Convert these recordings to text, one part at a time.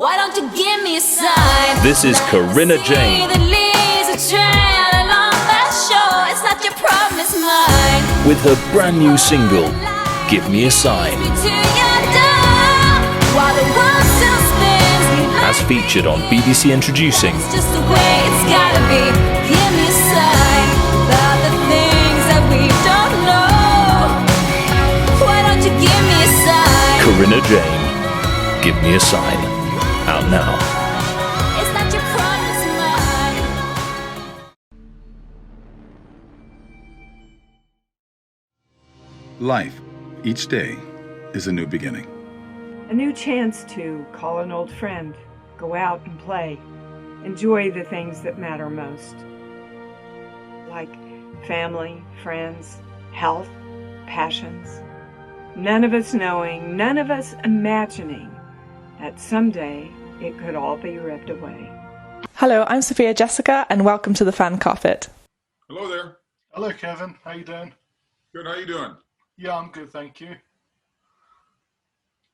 Why don't you give me a sign? This is Corinna Jane. The leaves are trailing on that shore. It's not your problem, it's mine. With her brand new single, Give Me a Sign. While the world still spins, As featured on BBC Introducing. it's just the way it's gotta be. Give me a sign about the things that we don't know. Why don't you give me a sign? Corinna Jane, Give Me a Sign. Out now. It's not your problem, it's mine. Life, each day, is a new beginning. A new chance to call an old friend, go out and play, enjoy the things that matter most. Like family, friends, health, passions. None of us knowing, none of us imagining that someday it could all be ripped away. Hello, I'm Sophia Jessica, and welcome to the Fan Carpet. Hello there. Hello, Kevin. How you doing? Good. How you doing? Yeah, I'm good, thank you.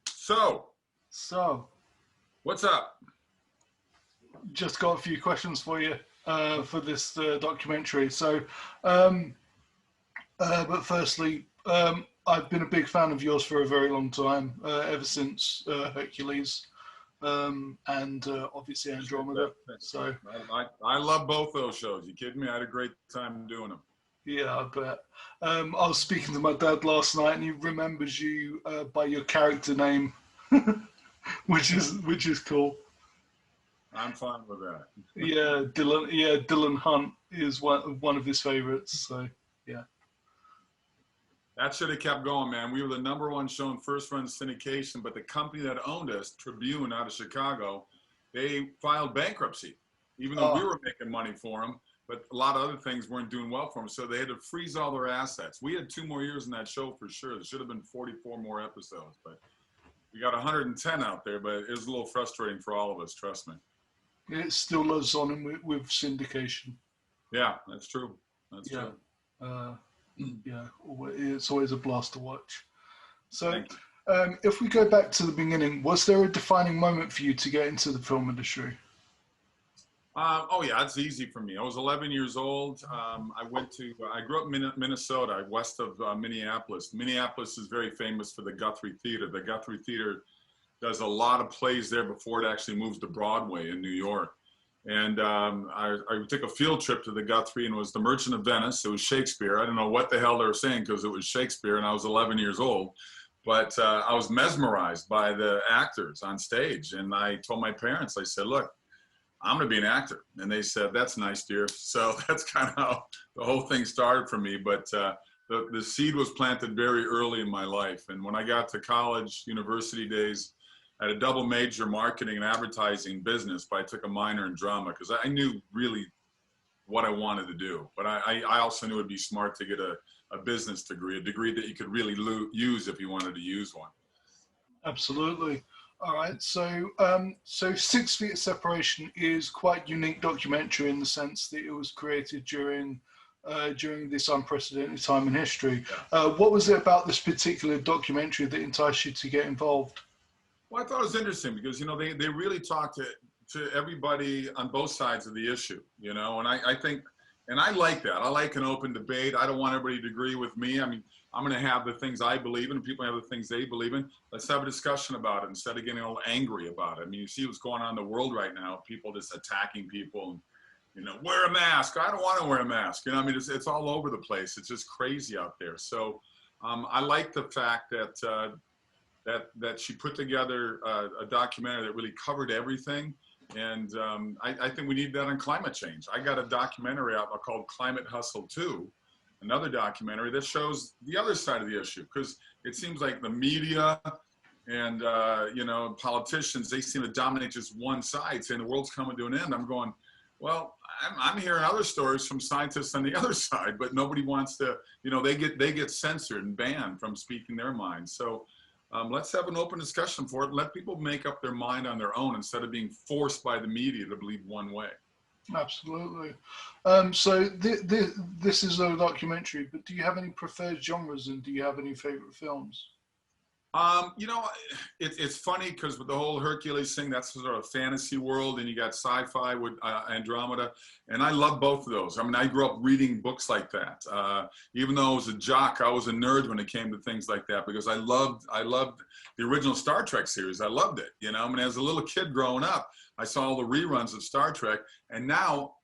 So, So, what's up? just got a few questions for you for this documentary. So, but firstly, I've been a big fan of yours for a very long time, ever since Hercules and obviously Andromeda. So, I love both those shows. You kidding me? I had a great time doing them. yeah, I bet. I was speaking to my dad last night, and he remembers you by your character name, which is cool. I'm fine with that. Yeah, Dylan. Yeah, Dylan Hunt is one of his favorites. So yeah, That should have kept going, man. We were the #1 show in first run syndication, but the company that owned us, Tribune out of Chicago, they filed bankruptcy, even though we were making money for them. But a lot of other things weren't doing well for them, so they had to freeze all their assets. We had 2 more years in that show for sure. There should have been 44 more episodes, but we got 110 out there. But it was a little frustrating for all of us, trust me. it still lives on with syndication. Yeah, that's true. That's Yeah. true. Yeah, it's always a blast to watch. So, Thank if we go back to the beginning, was there a defining moment for you to get into the film industry? Oh yeah, it's easy for me. I was 11 years old. I grew up in Minnesota, west of Minneapolis. Minneapolis is very famous for the Guthrie Theater. The Guthrie Theater does a lot of plays there before it actually moves to Broadway in New York. And I took a field trip to the Guthrie, and it was The Merchant of Venice. It was Shakespeare. I don't know what the hell they were saying because it was Shakespeare, and I was 11 years old. But I was mesmerized by the actors on stage. And I told my parents, I said, look, I'm going to be an actor. And they said, that's nice, dear. So that's kind of how the whole thing started for me. But the seed was planted very early in my life. And when I got to college, university days, I had a double major, marketing and advertising business, but I took a minor in drama because I knew really what I wanted to do. But I also knew it'd be smart to get a business degree, a degree that you could really use if you wanted to use one. Absolutely. All right. So, so 6 Feet of Separation is quite a unique documentary in the sense that it was created during this unprecedented time in history. What was it about this particular documentary that enticed you to get involved? Well, I thought it was interesting because, you know, they really talked to everybody on both sides of the issue, you know, and I think, and I like that. I like an open debate. I don't want everybody to agree with me. I mean, I'm going to have the things I believe in, and people have the things they believe in. Let's have a discussion about it instead of getting all angry about it. I mean, you see what's going on in the world right now, people just attacking people and, you know, wear a mask. I don't want to wear a mask. You know, I mean, it's all over the place. It's just crazy out there. So I like the fact that that she put together a documentary that really covered everything. And I think we need that on climate change. I got a documentary out called Climate Hustle 2, another documentary that shows the other side of the issue, because it seems like the media and you know, politicians, they seem to dominate just one side, saying the world's coming to an end. I'm going, well, I'm hearing other stories from scientists on the other side, but nobody wants to, you know, they get censored and banned from speaking their minds. So let's have an open discussion for it. Let people make up their mind on their own instead of being forced by the media to believe one way. Absolutely. So this is a documentary, but do you have any preferred genres and do you have any favorite films? You know, it's funny because with the whole Hercules thing, that's sort of fantasy world, and you got sci-fi with Andromeda, and I love both of those. I mean, I grew up reading books like that. Even though I was a jock, I was a nerd when it came to things like that because I loved the original Star Trek series. I loved it. You know, I mean, as a little kid growing up, I saw all the reruns of Star Trek, and now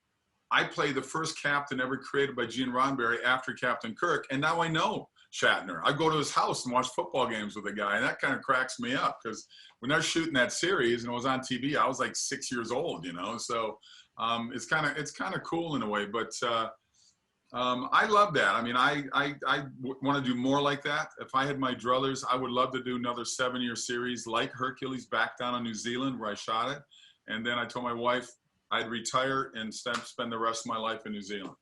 I play the first captain ever created by Gene Roddenberry after Captain Kirk, and now I know Shatner. I go to his house and watch football games with the guy, and that kind of cracks me up because when they're shooting that series and it was on TV, I was like 6 years old, you know. So it's kind of cool in a way. But I love that. I mean, I want to do more like that. If I had my druthers, I would love to do another 7-year series like Hercules back down in New Zealand where I shot it. And then I told my wife I'd retire and spend the rest of my life in New Zealand.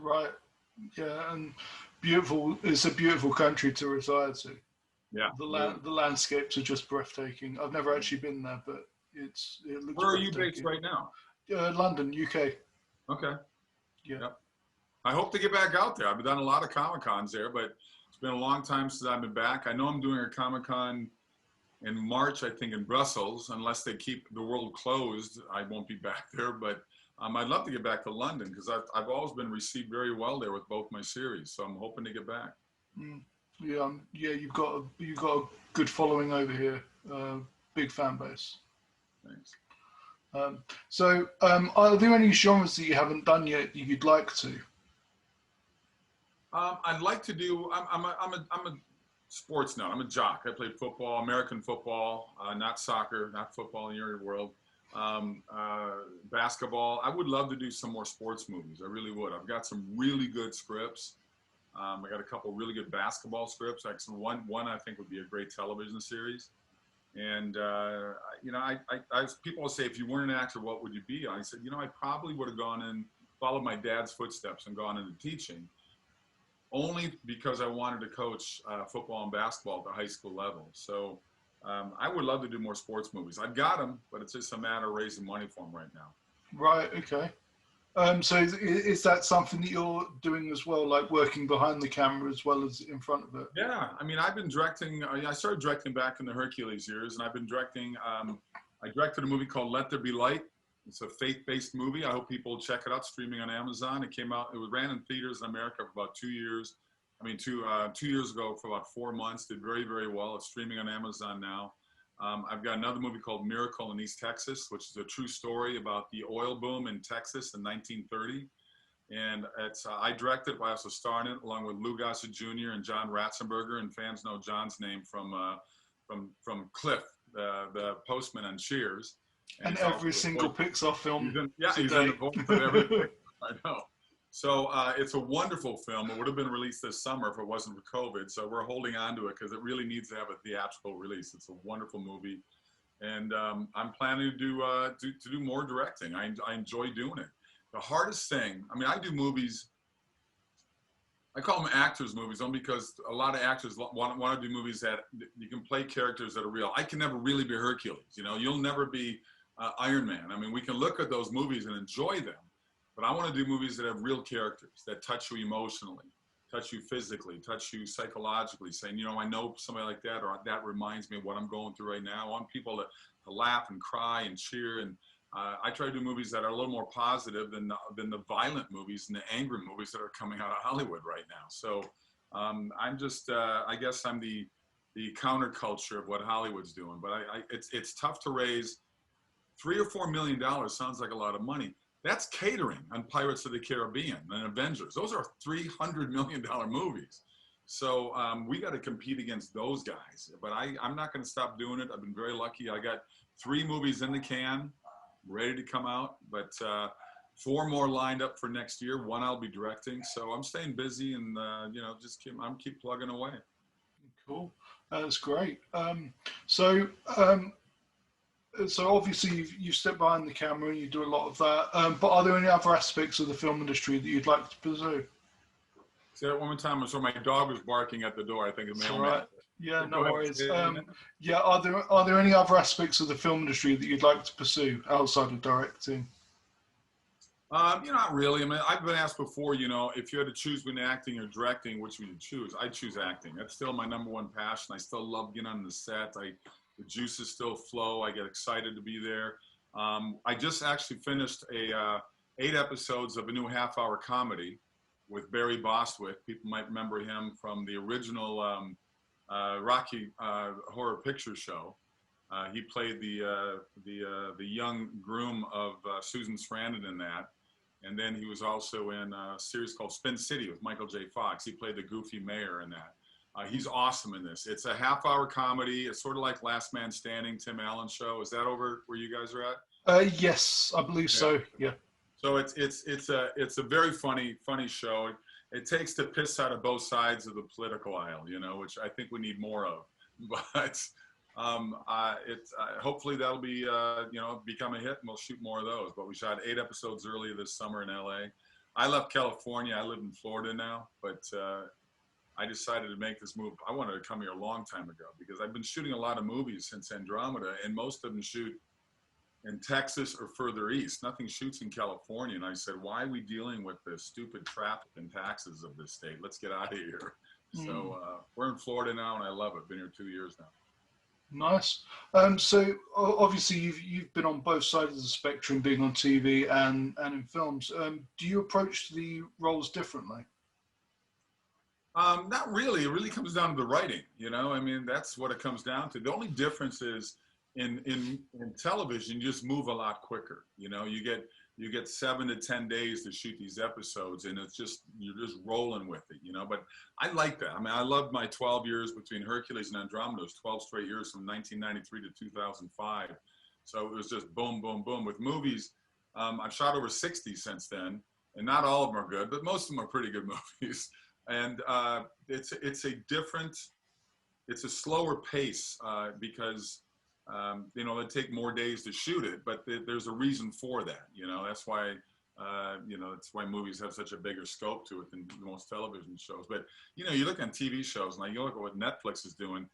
Right. Yeah, and beautiful. It's a beautiful country to retire to. Yeah. The landscapes are just breathtaking. I've never actually been there, but it looks. Where are you based right now? London, UK. Okay. Yeah. Yep. I hope to get back out there. I've done a lot of Comic-Cons there, but it's been a long time since I've been back. I know I'm doing a Comic-Con in March, I think, in Brussels. Unless they keep the world closed, I won't be back there. But I'd love to get back to London because I've always been received very well there with both my series. So I'm hoping to get back. Yeah, you've got a good following over here. Big fan base. Thanks. So, are there any genres that you haven't done yet that you'd like to? I'd like to do. I'm a sports nut. I'm a jock. I played football, American football, not soccer, not football in your world. Basketball. I would love to do some more sports movies. I really would. I've got some really good scripts. I got a couple really good basketball scripts. Like one I think would be a great television series. And you know, I people will say, if you weren't an actor, what would you be? I said, you know, I probably would have gone and followed my dad's footsteps and gone into teaching, only because I wanted to coach football and basketball at the high school level. So I would love to do more sports movies. I've got them, but it's just a matter of raising money for them right now. Right. Okay. So is that something that you're doing as well, like working behind the camera as well as in front of it? Yeah. I mean, I've been directing. I started directing back in the Hercules years, and I've been directing. I directed a movie called Let There Be Light. It's a faith-based movie. I hope people check it out, streaming on Amazon. It came out. It ran in theaters in America for about 2 years. I mean, 2 years ago for about 4 months. Did very, very well. It's streaming on Amazon now. I've got another movie called Miracle in East Texas, which is a true story about the oil boom in Texas in 1930. And it's I directed it, but I also starred in it along with Lou Gossett Jr. and John Ratzenberger. And fans know John's name from Cliff, the postman on Cheers. And every single Pixar film. He's in the voice of every Pixar. I know. So it's a wonderful film. It would have been released this summer if it wasn't for COVID. So we're holding on to it because it really needs to have a theatrical release. It's a wonderful movie, and I'm planning to do more directing. I enjoy doing it. The hardest thing, I mean, I do movies. I call them actors' movies only because a lot of actors want to do movies that you can play characters that are real. I can never really be Hercules. You know, you'll never be Iron Man. I mean, we can look at those movies and enjoy them. But I want to do movies that have real characters, that touch you emotionally, touch you physically, touch you psychologically, saying, you know, I know somebody like that, or that reminds me of what I'm going through right now. I want people to laugh and cry and cheer. And I try to do movies that are a little more positive than the violent movies and the angry movies that are coming out of Hollywood right now. So I'm just, I guess I'm the counterculture of what Hollywood's doing. But it's tough to raise $3 or $4 million. Sounds like a lot of money. That's catering on Pirates of the Caribbean and Avengers. Those are $300 million movies. So we got to compete against those guys. But I'm not going to stop doing it. I've been very lucky. I got 3 movies in the can, ready to come out. But 4 more lined up for next year. 1 I'll be directing. So I'm staying busy and, you know, just keep plugging away. Cool. That's great. So obviously you've stepped behind the camera and you do a lot of that. But are there any other aspects of the film industry that you'd like to pursue? Say that one more time. So my dog was barking at the door. I think it's all right. Yeah, no worries. Yeah, are there any other aspects of the film industry that you'd like to pursue outside of directing? Not really. I mean, I've been asked before, if you had to choose between acting or directing, which would you choose? I'd choose acting. That's still my number one passion. I still love getting on the set. The juices still flow. I get excited to be there. I just actually finished 8 episodes of a new half-hour comedy with Barry Bostwick. People might remember him from the original Rocky Horror Picture Show. He played the young groom of Susan Sarandon in that. And then he was also in a series called Spin City with Michael J. Fox. He played the goofy mayor in that. He's awesome in this. It's a half-hour comedy. It's sort of like Last Man Standing, Tim Allen show. Is that over where you guys are at? Yes, I believe so. Yeah. So it's a very funny show. It takes the piss out of both sides of the political aisle, which I think we need more of. But hopefully that'll be become a hit, and we'll shoot more of those. But we shot 8 episodes earlier this summer in LA. I left California. I live in Florida now, but I decided to make this move. I wanted to come here a long time ago because I've been shooting a lot of movies since Andromeda, and most of them shoot in Texas or further east. Nothing shoots in California. And I said, why are we dealing with the stupid traffic and taxes of this state? Let's get out of here. So we're in Florida now, and I love it. Been here 2 years now. Nice. So obviously you've been on both sides of the spectrum, being on TV and in films. Do you approach the roles differently? Not really. It really comes down to the writing. I mean, that's what it comes down to. The only difference is in television, you just move a lot quicker. You get 7 to 10 days to shoot these episodes, and you're just rolling with it. But I like that. I mean, I loved my 12 years between Hercules and Andromeda. It was 12 straight years from 1993 to 2005. So it was just boom, boom, boom. With movies, I've shot over 60 since then, and not all of them are good, but most of them are pretty good movies. And it's a slower pace because they take more days to shoot it, but there's a reason for that. That's why that's why movies have such a bigger scope to it than most television shows. But you look on TV shows, and you look at what Netflix is doing.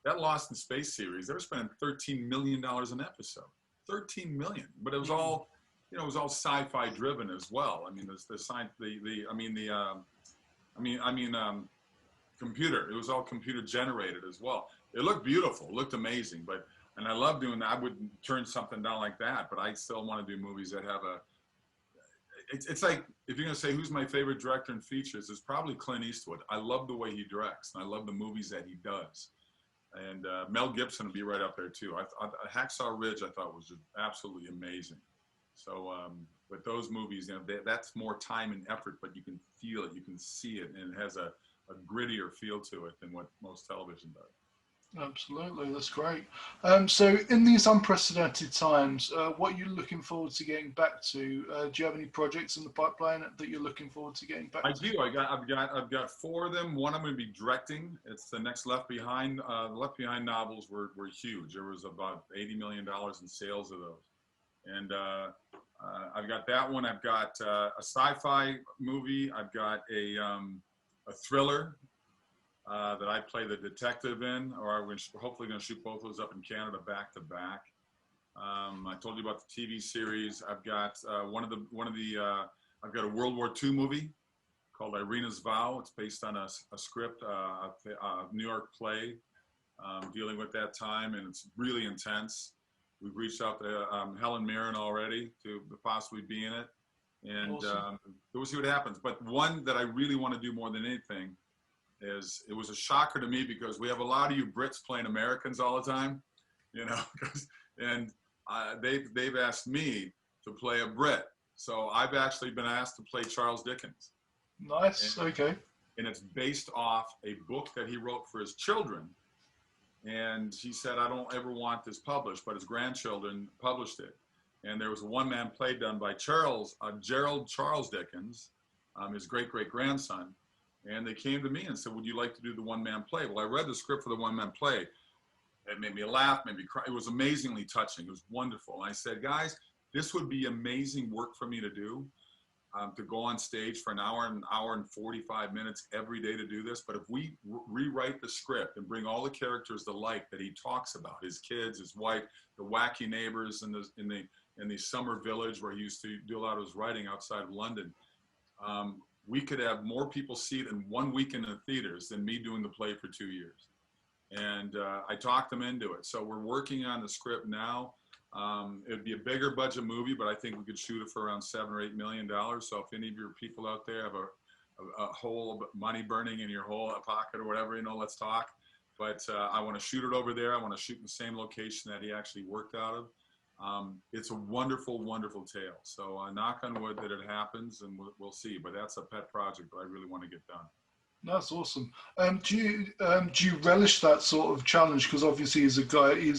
That Lost in Space series, they were spending $13 million an episode. $13 million, but it was all sci-fi driven as well. I mean, computer. It was all computer generated as well. It looked beautiful, it looked amazing, and I love doing that. I wouldn't turn something down like that, but I still want to do movies that have it's like, if you're going to say who's my favorite director in features, it's probably Clint Eastwood. I love the way he directs, and I love the movies that he does. And Mel Gibson would be right up there too. Hacksaw Ridge I thought was just absolutely amazing. So, but those movies, that's more time and effort, but you can feel it, you can see it, and it has a grittier feel to it than what most television does. Absolutely, that's great. So in these unprecedented times, what are you looking forward to getting back to? Do you have any projects in the pipeline that you're looking forward to getting back to? I do. I've got 4 of them. One I'm going to be directing. It's the next Left Behind. The Left Behind novels were huge. There was about $80 million in sales of those. And I've got that one. I've got a sci-fi movie. I've got a thriller that I play the detective in, or we're hopefully going to shoot both those up in Canada back to back. I told you about the TV series. I've got I've got a World War II movie called Irina's Vow. It's based on a script, a New York play dealing with that time, and it's really intense. We've reached out to Helen Mirren already to possibly be in it, and awesome. We'll see what happens. But one that I really want to do more than anything is, it was a shocker to me because we have a lot of you Brits playing Americans all the time, and they've asked me to play a Brit. So I've actually been asked to play Charles Dickens. Nice, okay. And it's based off a book that he wrote for his children. And he said, I don't ever want this published, but his grandchildren published it. And there was a one-man play done by Gerald Charles Dickens, his great-great-grandson. And they came to me and said, would you like to do the one-man play? Well, I read the script for the one-man play. It made me laugh, made me cry. It was amazingly touching. It was wonderful. And I said, guys, this would be amazing work for me to do. to go on stage for an hour and 45 minutes every day to do this. But if we rewrite the script and bring all the characters to life that he talks about, his kids, his wife, the wacky neighbors in the summer village where he used to do a lot of his writing outside of London, we could have more people see it in 1 week in the theaters than me doing the play for 2 years. And I talked them into it. So we're working on the script now. It would be a bigger budget movie, but I think we could shoot it for around $7 or $8 million. So if any of your people out there have a whole money burning in your whole pocket or whatever, let's talk. But I want to shoot it over there. I want to shoot in the same location that he actually worked out of. It's a wonderful, wonderful tale. So knock on wood that it happens, and we'll see. But that's a pet project that I really want to get done. That's awesome. Do you relish that sort of challenge? Because obviously, he's a guy.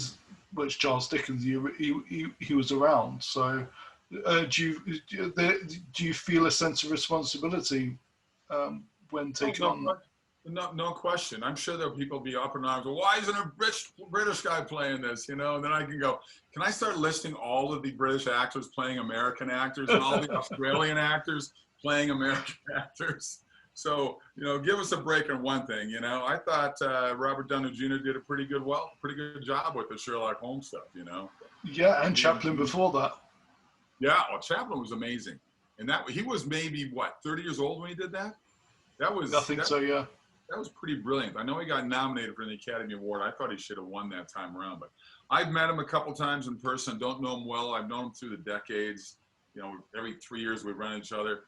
Which Charles Dickens, he was around. So, do you feel a sense of responsibility when taking on? No question. I'm sure there'll people be up in arms. Well, why isn't a British guy playing this? And then I can go. Can I start listing all of the British actors playing American actors and all the Australian actors playing American actors? So, give us a break on one thing. I thought Robert Downey Jr. did a pretty good job with the Sherlock Holmes stuff, Yeah, and Chaplin before that. Yeah, well, Chaplin was amazing. And he was maybe, 30 years old when he did that? I think so, yeah. That was pretty brilliant. I know he got nominated for the Academy Award. I thought he should have won that time around. But I've met him a couple times in person. Don't know him well. I've known him through the decades. Every 3 years we run each other.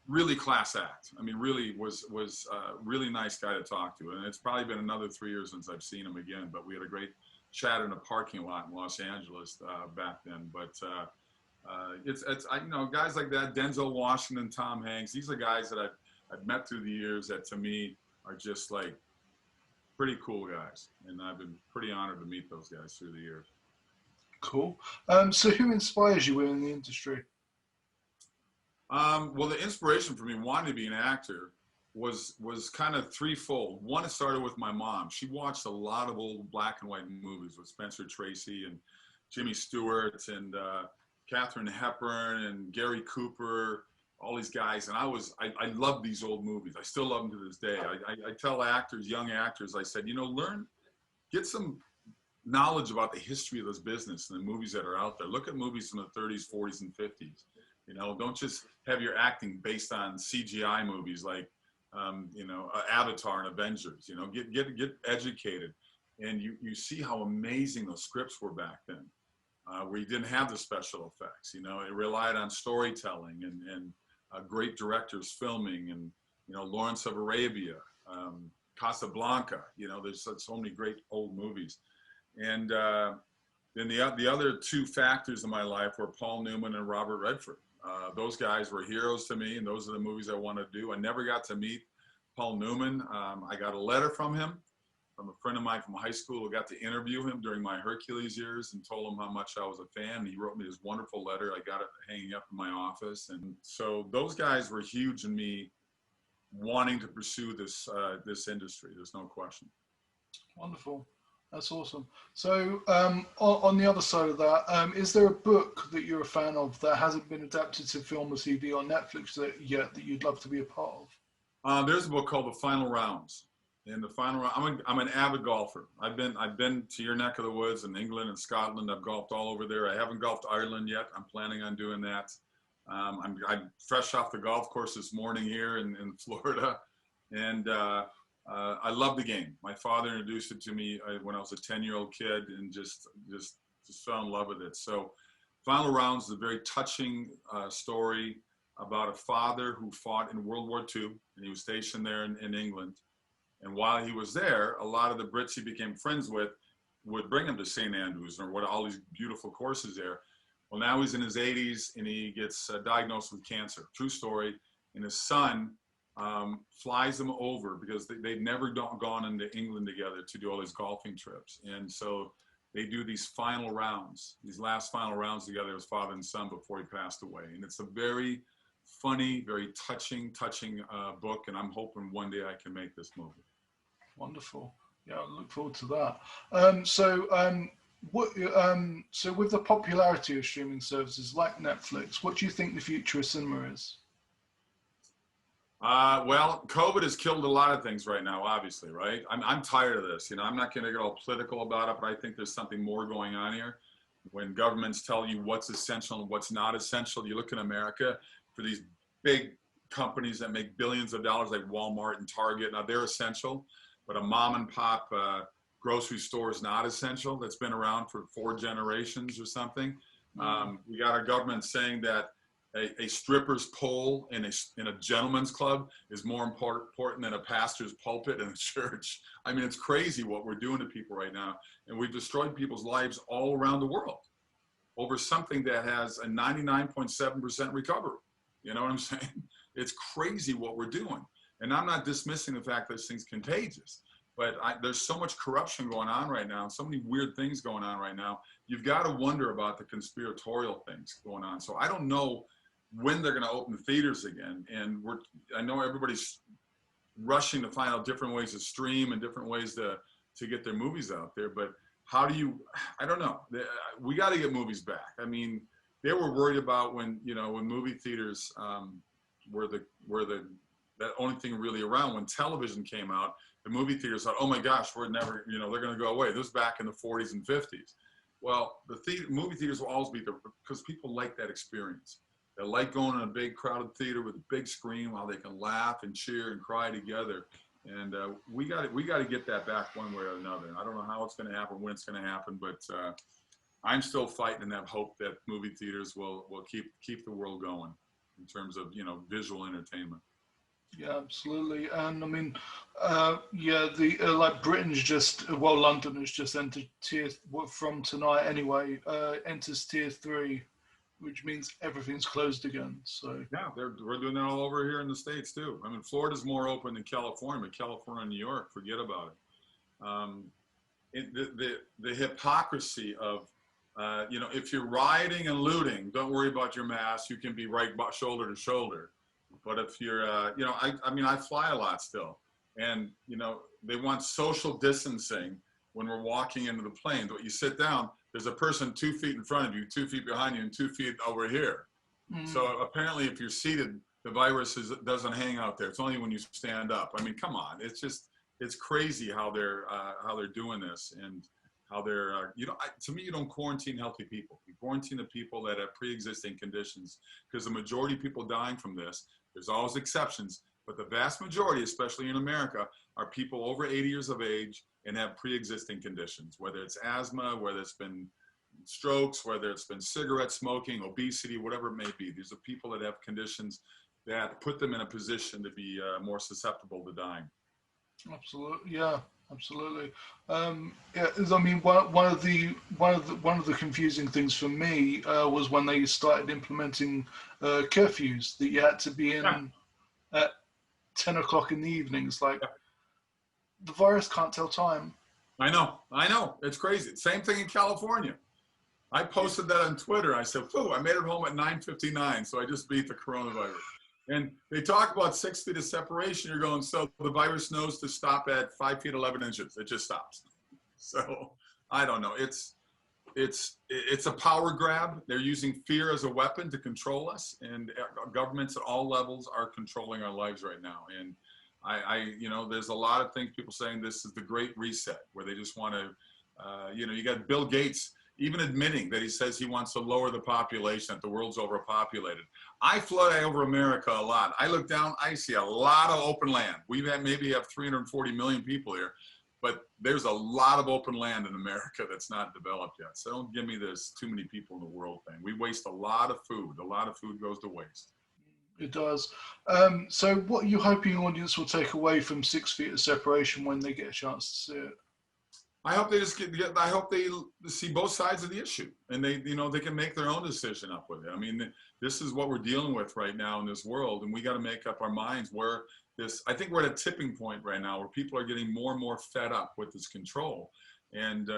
Really class act. I mean, really was a really nice guy to talk to. And it's probably been another 3 years since I've seen him again, but we had a great chat in a parking lot in Los Angeles back then. But it's guys like that, Denzel Washington, Tom Hanks, these are guys that I've met through the years that to me are just like pretty cool guys. And I've been pretty honored to meet those guys through the years. Cool. So who inspires you within the industry? Well, the inspiration for me wanting to be an actor was kind of threefold. One, it started with my mom. She watched a lot of old black and white movies with Spencer Tracy and Jimmy Stewart and Katharine Hepburn and Gary Cooper, all these guys. And I loved these old movies. I still love them to this day. I tell actors, young actors, I said, get some knowledge about the history of this business and the movies that are out there. Look at movies from the 30s, 40s, and 50s. Don't just have your acting based on CGI movies like, Avatar and Avengers. Get educated, and you see how amazing those scripts were back then, where you didn't have the special effects. It relied on storytelling and great directors filming, and Lawrence of Arabia, Casablanca. There's so many great old movies, and then the other two factors in my life were Paul Newman and Robert Redford. Those guys were heroes to me, and those are the movies I want to do. I never got to meet Paul Newman. I got a letter from him, from a friend of mine from high school who got to interview him during my Hercules years and told him how much I was a fan. He wrote me this wonderful letter. I got it hanging up in my office. And so those guys were huge in me wanting to pursue this industry. There's no question. Wonderful. That's awesome. So on the other side of that, is there a book that you're a fan of that hasn't been adapted to film or TV or Netflix yet that you'd love to be a part of? There's a book called The Final Rounds. In the final round, I'm an avid golfer. I've been to your neck of the woods in England and Scotland. I've golfed all over there. I haven't golfed Ireland yet. I'm planning on doing that. I'm fresh off the golf course this morning here in Florida, and I love the game. My father introduced it to me when I was a 10-year-old kid, and just fell in love with it. So, Final Rounds is a very touching story about a father who fought in World War II, and he was stationed there in England. And while he was there, a lot of the Brits he became friends with would bring him to St. Andrews or all these beautiful courses there. Well, now he's in his 80s, and he gets diagnosed with cancer. True story. And his son flies them over because they've never gone into England together to do all these golfing trips. And so they do these final rounds, these last final rounds together as father and son before he passed away. And it's a very funny, very touching book. And I'm hoping one day I can make this movie. Wonderful. Yeah, I look forward to that. So So with the popularity of streaming services like Netflix, what do you think the future of cinema is? Well, COVID has killed a lot of things right now, obviously, right? I'm tired of this. I'm not going to get all political about it, but I think there's something more going on here. When governments tell you what's essential and what's not essential, you look in America for these big companies that make billions of dollars like Walmart and Target. Now they're essential, but a mom and pop grocery store is not essential. That's been around for 4 generations or something. We got our government saying that a stripper's pole in a gentleman's club is more important than a pastor's pulpit in a church. I mean, it's crazy what we're doing to people right now. And we've destroyed people's lives all around the world over something that has a 99.7% recovery. You know what I'm saying? It's crazy what we're doing. And I'm not dismissing the fact that this thing's contagious, but there's so much corruption going on right now, and so many weird things going on right now. You've got to wonder about the conspiratorial things going on. So I don't know when they're going to open the theaters again. And I know everybody's rushing to find out different ways to stream and different ways to get their movies out there. But I don't know. We got to get movies back. I mean, they were worried about when movie theaters were that only thing really around. When television came out, the movie theaters thought, oh my gosh, we're never, they're going to go away. This was back in the 40s and 50s. Well, movie theaters will always be there because people like that experience. They like going in a big crowded theater with a big screen while they can laugh and cheer and cry together. And we got to get that back one way or another. I don't know how it's going to happen, when it's going to happen, but I'm still fighting and have hope that movie theaters will keep the world going in terms of visual entertainment. Yeah, absolutely. And I mean, like Britain's London has just entered from tonight anyway, enters tier 3. Which means everything's closed again. So yeah, we're doing that all over here in the States too. I mean, Florida's more open than California, but California and New York, forget about it. The hypocrisy of, if you're rioting and looting, don't worry about your mask. You can be right shoulder to shoulder. But if you're, I fly a lot still, and they want social distancing when we're walking into the plane. But you sit down, there's a person 2 feet in front of you, 2 feet behind you, and 2 feet over here. Mm-hmm. So apparently if you're seated, the virus doesn't hang out there. It's only when you stand up. I mean, come on. It's crazy how they're doing this, and how they're, to me, you don't quarantine healthy people. You quarantine the people that have pre-existing conditions, because the majority of people dying from this, there's always exceptions, but the vast majority, especially in America, are people over 80 years of age and have pre-existing conditions, whether it's asthma, whether it's been strokes, whether it's been cigarette smoking, obesity, whatever it may be. These are people that have conditions that put them in a position to be more susceptible to dying. Absolutely, yeah, absolutely. I mean, one of the confusing things for me was when they started implementing curfews that you had to be in at 10 o'clock in the evening. It's like, the virus can't tell time. I know. It's crazy. Same thing in California. I posted that on Twitter. I said, I made it home at 9:59, so I just beat the coronavirus. And they talk about 6 feet of separation. You're going, so the virus knows to stop at 5 feet 11 inches. It just stops. So I don't know. It's a power grab. They're using fear as a weapon to control us, and governments at all levels are controlling our lives right now. And there's a lot of things people saying this is the great reset, where they just want to, you got Bill Gates even admitting that he says he wants to lower the population, that the world's overpopulated. I fly over America a lot. I look down, I see a lot of open land. Maybe have 340 million people here, but there's a lot of open land in America that's not developed yet. So don't give me this too many people in the world thing. We waste a lot of food. A lot of food goes to waste. It does. So what are you hoping the audience will take away from 6 feet of separation when they get a chance to see it? I hope they I hope they see both sides of the issue, and they can make their own decision up with it. I mean, this is what we're dealing with right now in this world, and we got to make up our minds where I think we're at a tipping point right now where people are getting more and more fed up with this control. And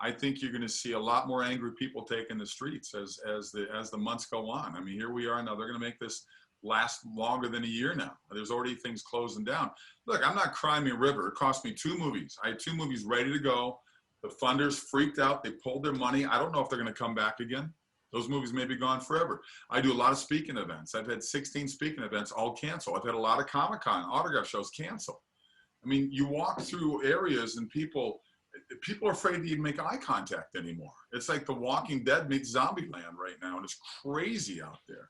I think you're going to see a lot more angry people taking the streets as the months go on. I mean, here we are now. They're going to make this last longer than a year now. There's already things closing down. Look, I'm not crying me a river. It cost me 2 movies. I had 2 movies ready to go. The funders freaked out. They pulled their money. I don't know if they're going to come back again. Those movies may be gone forever. I do a lot of speaking events. I've had 16 speaking events all cancel. I've had a lot of Comic-Con autograph shows cancel. I mean, you walk through areas and people are afraid to even make eye contact anymore. It's like The Walking Dead meets Zombieland right now, and it's crazy out there.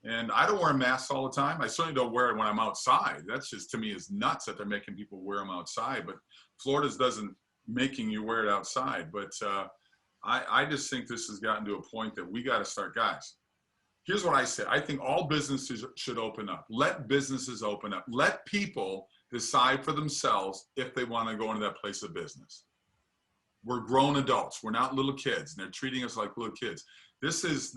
And I don't wear masks all the time. I certainly don't wear it when I'm outside. That's just, to me, is nuts that they're making people wear them outside. But Florida's doesn't making you wear it outside. But I just think this has gotten to a point that we got to start, guys. Here's what I say. I think all businesses should open up. Let businesses open up. Let people decide for themselves if they want to go into that place of business. We're grown adults. We're not little kids, and they're treating us like little kids. This is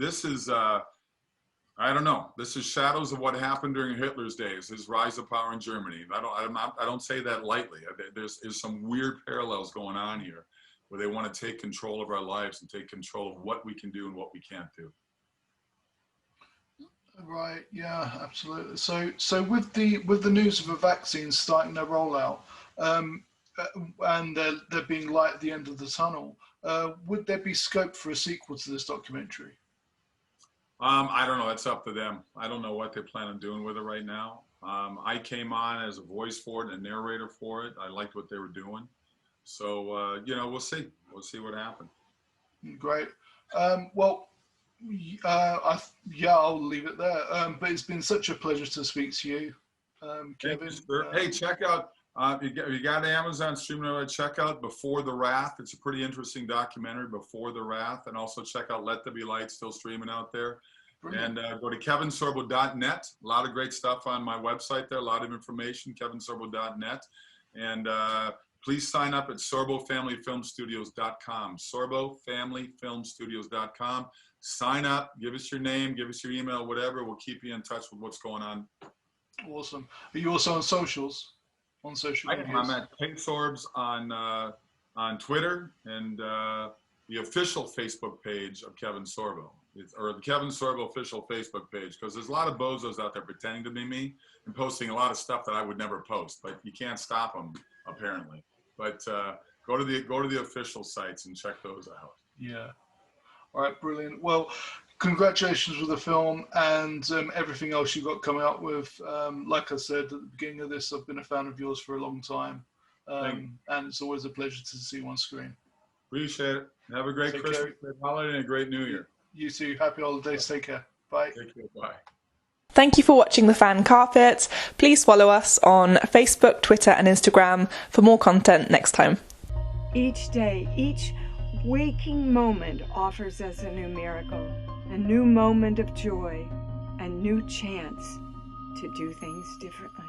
I don't know. This is shadows of what happened during Hitler's days, his rise of power in Germany. I don't say that lightly. There's some weird parallels going on here, where they want to take control of our lives and take control of what we can do and what we can't do. Right. Yeah. Absolutely. So with the news of a vaccine starting their rollout, and there being light at the end of the tunnel, would there be scope for a sequel to this documentary? I don't know. It's up to them. I don't know what they plan on doing with it right now. I came on as a voice for it and a narrator for it. I liked what they were doing. So, we'll see. We'll see what happens. Great. Well, I'll leave it there. But it's been such a pleasure to speak to you, Kevin. Hey, check out, if you got Amazon streaming, check out Before the Wrath. It's a pretty interesting documentary, Before the Wrath. And also check out Let There Be Light, still streaming out there. Brilliant. And go to kevinsorbo.net. A lot of great stuff on my website there, a lot of information, kevinsorbo.net. And please sign up at sorbofamilyfilmstudios.com, sorbofamilyfilmstudios.com. Sign up, give us your name, give us your email, whatever. We'll keep you in touch with what's going on. Awesome. Are you also on socials? On social media? I'm at KSorbs on Twitter and the official Facebook page of Kevin Sorbo, or the Kevin Sorbo official Facebook page, because there's a lot of bozos out there pretending to be me and posting a lot of stuff that I would never post, but you can't stop them apparently. But go to the official sites and check those out. Yeah. All right, brilliant. Well, congratulations with the film and everything else you've got coming up with. Like I said at the beginning of this, I've been a fan of yours for a long time. And it's always a pleasure to see you on screen. Appreciate it. Have a great Christmas, great holiday, and a great New Year. You too. Happy holidays. Take care. Bye. Take care. Bye. Thank you for watching The Fan Carpet. Please follow us on Facebook, Twitter and Instagram for more content next time. Each day, each waking moment offers us a new miracle, a new moment of joy, a new chance to do things differently.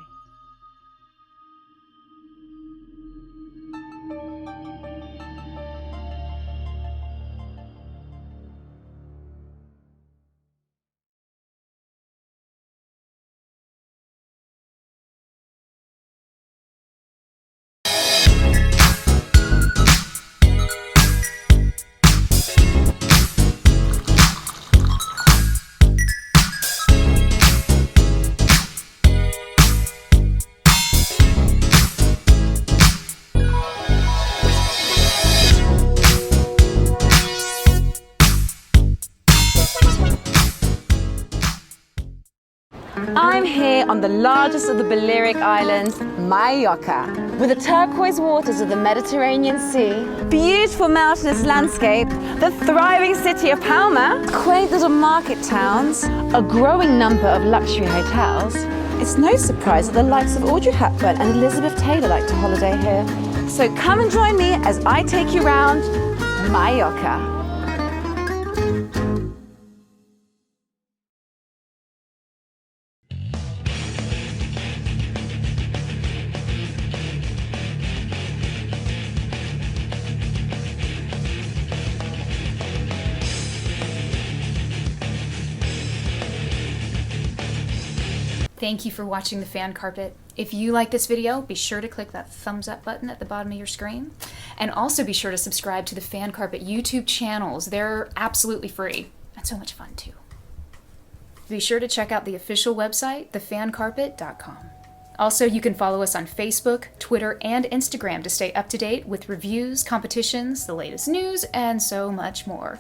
I'm here on the largest of the Balearic Islands, Mallorca, with the turquoise waters of the Mediterranean Sea, beautiful mountainous landscape, the thriving city of Palma, quaint little market towns, a growing number of luxury hotels. It's no surprise that the likes of Audrey Hepburn and Elizabeth Taylor like to holiday here. So come and join me as I take you round Mallorca. Thank you for watching The Fan Carpet. If you like this video, be sure to click that thumbs up button at the bottom of your screen. And also be sure to subscribe to the Fan Carpet YouTube channels. They're absolutely free and so much fun too. Be sure to check out the official website, thefancarpet.com. Also, you can follow us on Facebook, Twitter, and Instagram to stay up to date with reviews, competitions, the latest news, and so much more.